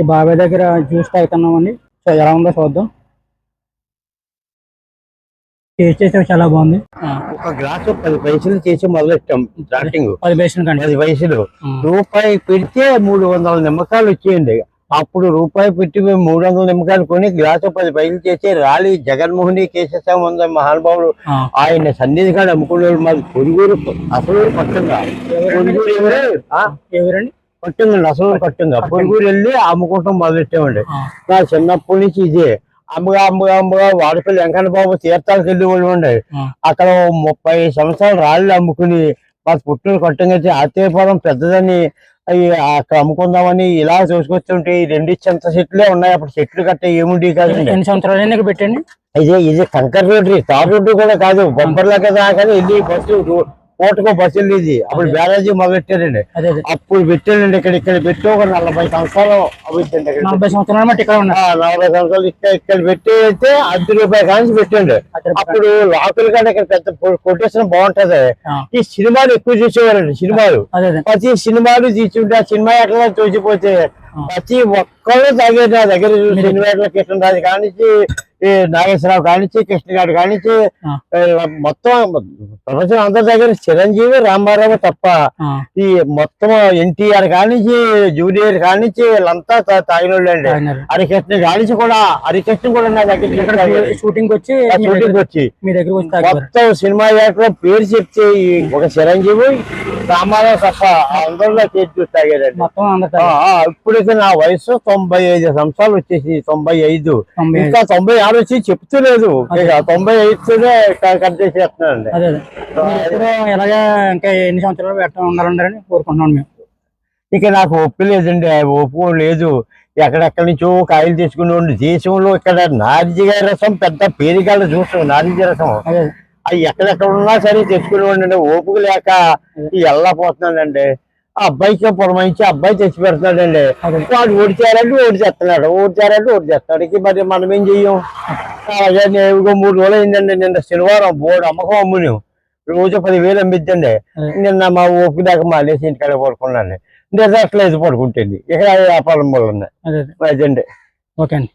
ఈ బాబాయ్ దగ్గర జ్యూస్ తాగుతున్నామండి. సో ఎలా ఉందో చూద్దాం. టేస్ట్ చేస్తే చాలా బాగుంది. ఒక గ్లాసు 10 పైసలు చేసి మొదలెట్టాం స్టార్టింగ్. 10 పైసలు కండి. 10 పైసలు రూపాయి పెడితే 300 నిమ్మకాయలు వచ్చేయండి. అప్పుడు రూపాయి పెట్టి మేము 300 నిమ్మకాయలు కొని గ్లాసు 10 పైసలు చేసి రాలి జగన్మోహన్ కేసీఆర్ ఉంది మహానుభావుడు ఆయన సన్నిధి కాడ అమ్ముకునే మాది పొరుగురు అసలు పట్టంగా ఎవరండి పట్టంగా అసలు పట్టంగా పొరుగురు వెళ్ళి అమ్ముకుంటాం మొదలెట్టామండి. నా చిన్నప్పటి నుంచి ఇదే అమ్మగా వాడపల్లి వెంకన్న బాబు తీర్థాలకు వెళ్ళి వాళ్ళు ఉండే అక్కడ 30 సంవత్సరాలు రాళ్ళు అమ్ముకుని మా పుట్టిన కట్టంగా ఆత్రేయపురం పెద్దదని అవి అక్కడ అమ్ముకుందామని ఇలా చూసుకొస్తుంటే ఈ 2 చెంత చెట్లే ఉన్నాయి. అప్పుడు చెట్లు కట్ట ఏముండి కాదు. ఎన్ని సంవత్సరాలు పెట్టండి. ఇది కంకర్ రోడ్డు, తార్ రోడ్డు కూడా కాదు, బొంబర్లా కదా. కానీ వెళ్ళి బస్సు కోటకో బస్సు వెళ్ళేది. అప్పుడు బ్యారేజీ మొదలెట్టారండి. అప్పుడు పెట్టారండి. ఇక్కడ పెట్టి ఒక 40 సంవత్సరాలు అవుతుందండి. 40 సంవత్సరాలు 40 సంవత్సరాలు ఇక్కడ పెట్టి అయితే ₹10 కానించి పెట్టండి. అప్పుడు లోకల్ గా ఇక్కడ పెద్ద కొటేషన్ బాగుంటది. ఈ సినిమాలు ఎక్కువ చూసేవారండి. ప్రతి సినిమాలు తీసుకుంటే ఆ సినిమా ఎట్లా చూసిపోతే ప్రతి ఒక్కళ్ళు తాగేది. నా దగ్గర సినిమా కృష్ణరాజు కానించి నాగేశ్వరరావు కానించి కృష్ణగాడు కానించి మొత్తం ప్రపంచం అందరి దగ్గర చిరంజీవి రామారావు తప్ప ఈ మొత్తం ఎన్టీఆర్ కానించి జూనియర్ కానించి వీళ్ళంతా తాగిన వాళ్ళు అండి. హరికృష్ణ కానించి కూడా హరికృష్ణ కూడా నా దగ్గర షూటింగ్ వచ్చి మీ దగ్గర మొత్తం సినిమా యాక్టర్ పేరు చెప్తే ఒక చిరంజీవి రామారావు తప్ప అందరిలో చేసి తాగారండి. ఇప్పుడైతే నా వయసు 95 సంవత్సరాలు వచ్చేసి 95 ఇంకా 96 వచ్చి చెప్తలేదు. 95తోనే కట్ చేసేస్తున్నానండి. ఎలాగా ఇంకా ఎన్ని సంవత్సరాలు పెట్ట ఉండాలని కోరుకుంటున్నాను మేము. ఇక నాకు ఒప్పు లేదండి, ఒప్పు లేదు. ఎక్కడెక్కడి నుంచో కాయలు తెచ్చుకుని దేశంలో ఇక్కడ నారింజ రసం పెద్ద పేరుగాళ్ళు చూస్తాం. నారింజ రసం అవి ఎక్కడెక్కడ ఉన్నా సరే తెచ్చుకుని ఓపిక లేక వెళ్ళపోతున్నానండి. ఆ అబ్బాయికి పురమాయించి అబ్బాయి తెచ్చి పెడుతున్నాడండి. వాడు ఓడిచారంటే ఓడిచేస్తున్నాడు, ఇక మరి మనం ఏం చెయ్యం. అలాగే 3 రోజులు అయిందండి. నిన్న శనివారం బోర్డు అమ్మకం అమ్ముని రోజు 10,000 అమ్మిద్దండి. నిన్న మా ఓపిక దాకా మానేసి ఇంటికాడ పడుకున్నాను. నిద్రట్లేదు పడుకుంటుంది. ఇక్కడ వ్యాపారం వల్ల అదండి. ఓకే అండి.